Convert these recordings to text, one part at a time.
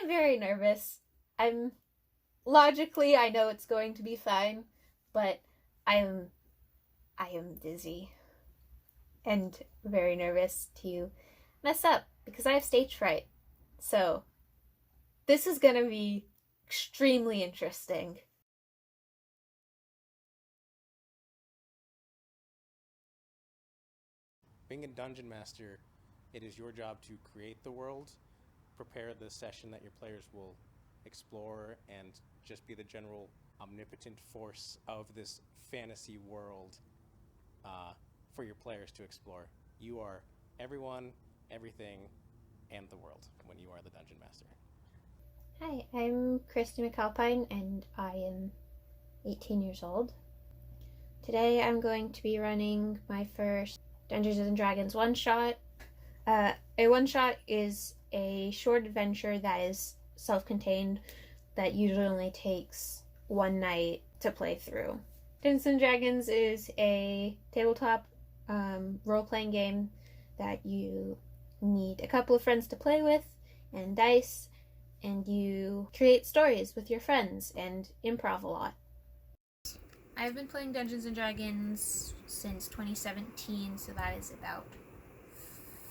I'm very nervous. I'm logically, I know it's going to be fine, but I am dizzy and very nervous to mess up because I have stage fright. So, this is going to be extremely interesting. Being a dungeon master, it is your job to create the world, prepare the session that your players will explore, and just be the general omnipotent force of this fantasy world for your players to explore. You are everyone, everything, and the world when you are the dungeon master. Hi, I'm Christy McAlpine and I am 18 years old. Today I'm going to be running my first Dungeons and Dragons one-shot. A one-shot is a short adventure that is self-contained that usually only takes one night to play through. Dungeons and Dragons is a tabletop role-playing game that you need a couple of friends to play with and dice, and you create stories with your friends and improv a lot. I've been playing Dungeons and Dragons since 2017, so that is about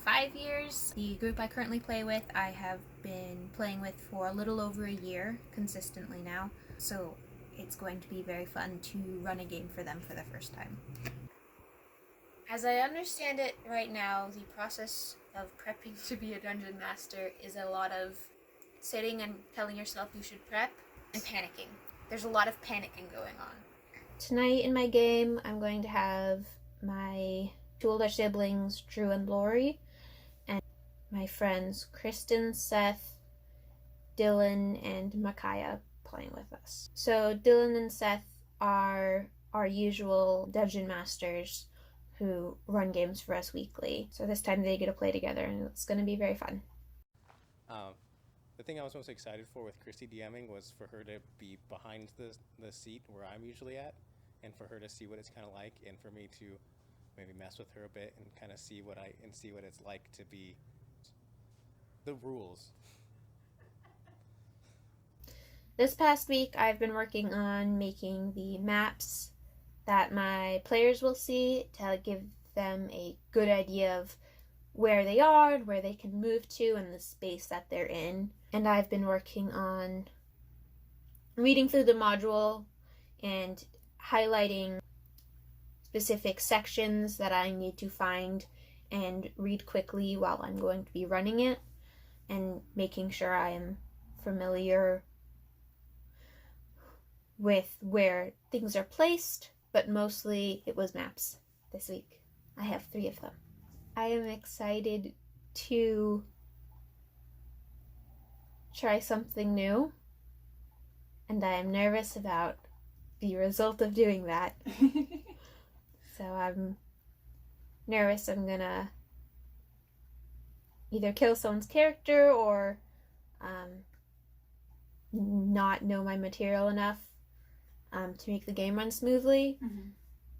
5 years. The group I currently play with, I have been playing with for a little over a year consistently now, so it's going to be very fun to run a game for them for the first time. As I understand it right now, the process of prepping to be a dungeon master is a lot of sitting and telling yourself you should prep and panicking. There's a lot of panicking going on. Tonight in my game, I'm going to have my two older siblings, Drew and Lorrie, and my friends Kristen, Seth, Dylan, and Micaiah playing with us. So Dylan and Seth are our usual dungeon masters who run games for us weekly. So this time they get to play together, and it's going to be very fun. The thing I was most excited for with Christy DMing was for her to be behind the seat where I'm usually at, and for her to see what it's kind of like, and for me to maybe mess with her a bit and kind of see what it's like to be the rules. This past week, I've been working on making the maps that my players will see to give them a good idea of where they are, where they can move to, and the space that they're in. And I've been working on reading through the module and highlighting specific sections that I need to find and read quickly while I'm going to be running it, and making sure I am familiar with where things are placed, but mostly it was maps this week. I have 3 of them. I am excited to try something new, and I am nervous about the result of doing that. So I'm nervous I'm gonna either kill someone's character or not know my material enough to make the game run smoothly. Mm-hmm.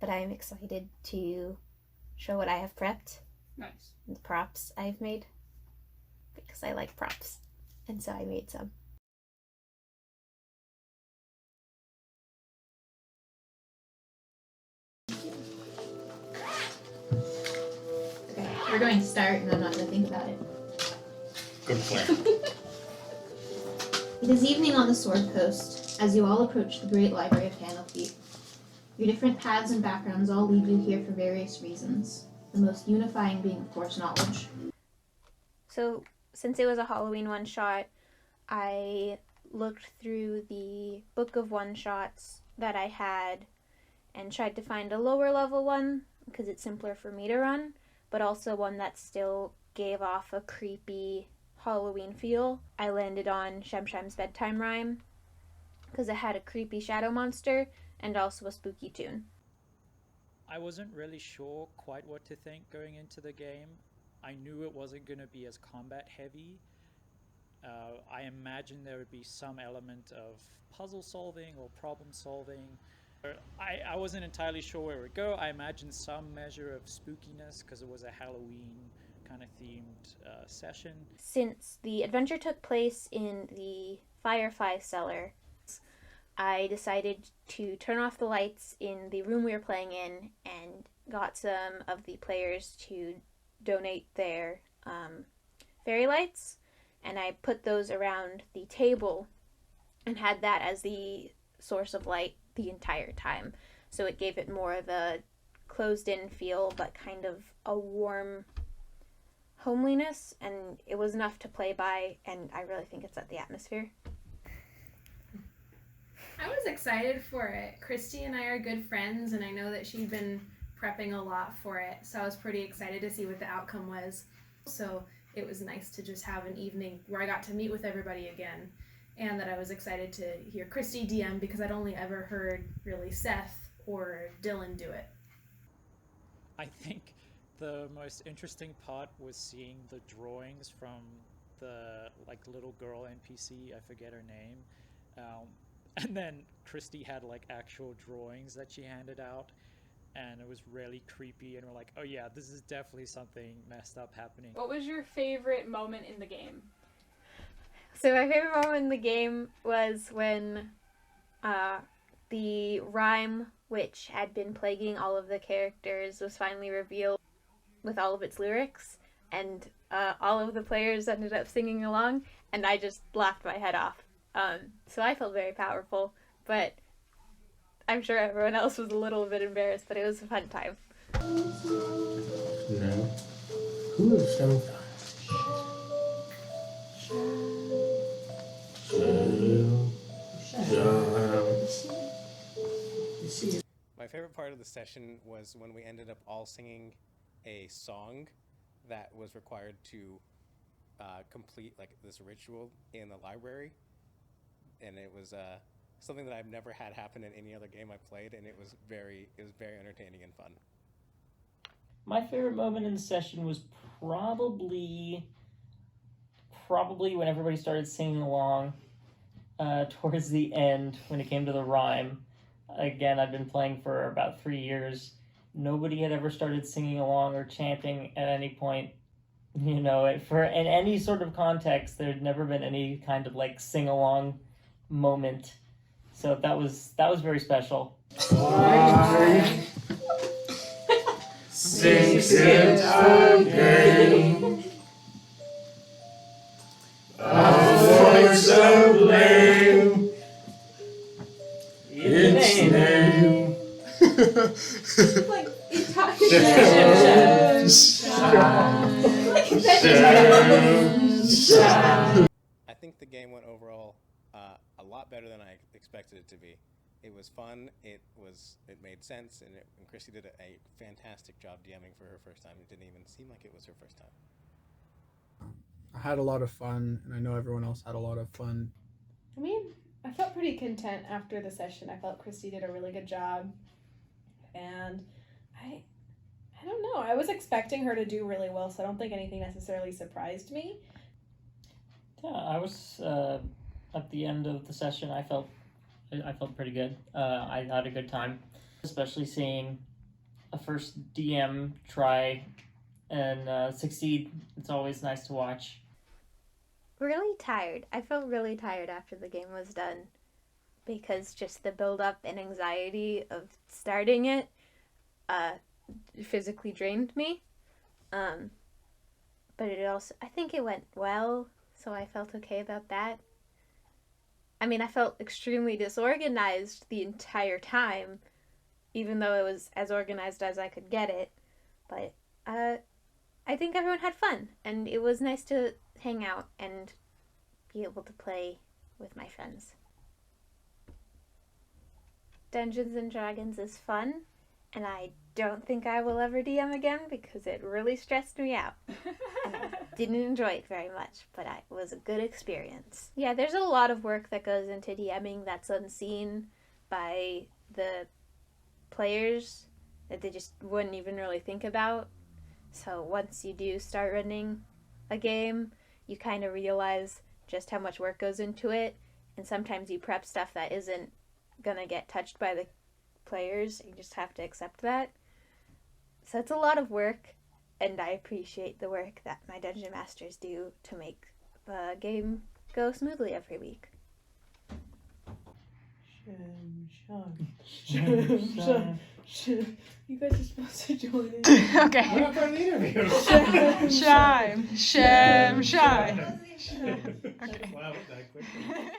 But I am excited to show what I have prepped. Nice. And the props I've made, because I like props, and so I made some. Okay, we're going to start, and I'm not going to think about it. Good plan. It is evening on the Sword Coast, as you all approach the great library of Candlekeep. Your different paths and backgrounds all lead you here for various reasons, the most unifying being, of course, knowledge. So, since it was a Halloween one-shot, I looked through the book of one-shots that I had and tried to find a lower level one, because it's simpler for me to run, but also one that still gave off a creepy Halloween feel. I landed on Shemsham's Bedtime Rhyme, because it had a creepy shadow monster and also a spooky tune. I wasn't really sure quite what to think going into the game. I knew it wasn't going to be as combat heavy. I imagined there would be some element of puzzle solving or problem solving. I wasn't entirely sure where it would go. I imagined some measure of spookiness because it was a Halloween kind of themed session. Since the adventure took place in the Firefly cellar, I decided to turn off the lights in the room we were playing in and got some of the players to donate their fairy lights, and I put those around the table and had that as the source of light the entire time. So it gave it more of a closed-in feel, but kind of a warm homeliness, and it was enough to play by, and I really think it's at the atmosphere. I was excited for it. Christy and I are good friends, and I know that she'd been prepping a lot for it, so I was pretty excited to see what the outcome was. So it was nice to just have an evening where I got to meet with everybody again, and that I was excited to hear Christy DM because I'd only ever heard really Seth or Dylan do it. I think the most interesting part was seeing the drawings from the little girl NPC, I forget her name, and then Christy had actual drawings that she handed out, and it was really creepy, and we're like, oh yeah, this is definitely something messed up happening. What was your favorite moment in the game? So my favorite moment in the game was when the rhyme, which had been plaguing all of the characters, was finally revealed with all of its lyrics, and all of the players ended up singing along, and I just laughed my head off. So I felt very powerful, but I'm sure everyone else was a little bit embarrassed, but it was a fun time. No. Who is sometimes? My favorite part of the session was when we ended up all singing a song that was required to complete this ritual in the library, and it was something that I've never had happen in any other game I played, and it was very entertaining and fun. My favorite moment in the session was probably when everybody started singing along towards the end when it came to the rhyme. Again, I've been playing for about 3 years. Nobody had ever started singing along or chanting at any point. In any sort of context, there had never been any kind of sing-along moment. So that was very special. I sing again. A voice of blame. Its name. I think the game went overall a lot better than I expected it to be. It was fun. It made sense, and Christy did a fantastic job DMing for her first time. It didn't even seem like it was her first time. I had a lot of fun, and I know everyone else had a lot of fun. I mean, I felt pretty content after the session. I felt Christy did a really good job, and I don't know. I was expecting her to do really well, so I don't think anything necessarily surprised me. Yeah, I was at the end of the session. I felt pretty good. I had a good time, especially seeing a first DM try and succeed. It's always nice to watch. Really tired. I felt really tired after the game was done because just the build-up and anxiety of starting it physically drained me. But it also, I think it went well, so I felt okay about that. I mean, I felt extremely disorganized the entire time, even though it was as organized as I could get it. But I think everyone had fun, and it was nice to hang out and be able to play with my friends. Dungeons and Dragons is fun, and I don't think I will ever DM again because it really stressed me out. And I didn't enjoy it very much, but it was a good experience. Yeah, there's a lot of work that goes into DMing that's unseen by the players that they just wouldn't even really think about. So once you do start running a game, you kind of realize just how much work goes into it, and sometimes you prep stuff that isn't gonna get touched by the players. You just have to accept that. So it's a lot of work, and I appreciate the work that my dungeon masters do to make the game go smoothly every week. You guys are supposed to join in. Okay. We're not done the interview. Shime. Shem. Shime. Okay. Wow, that quickly.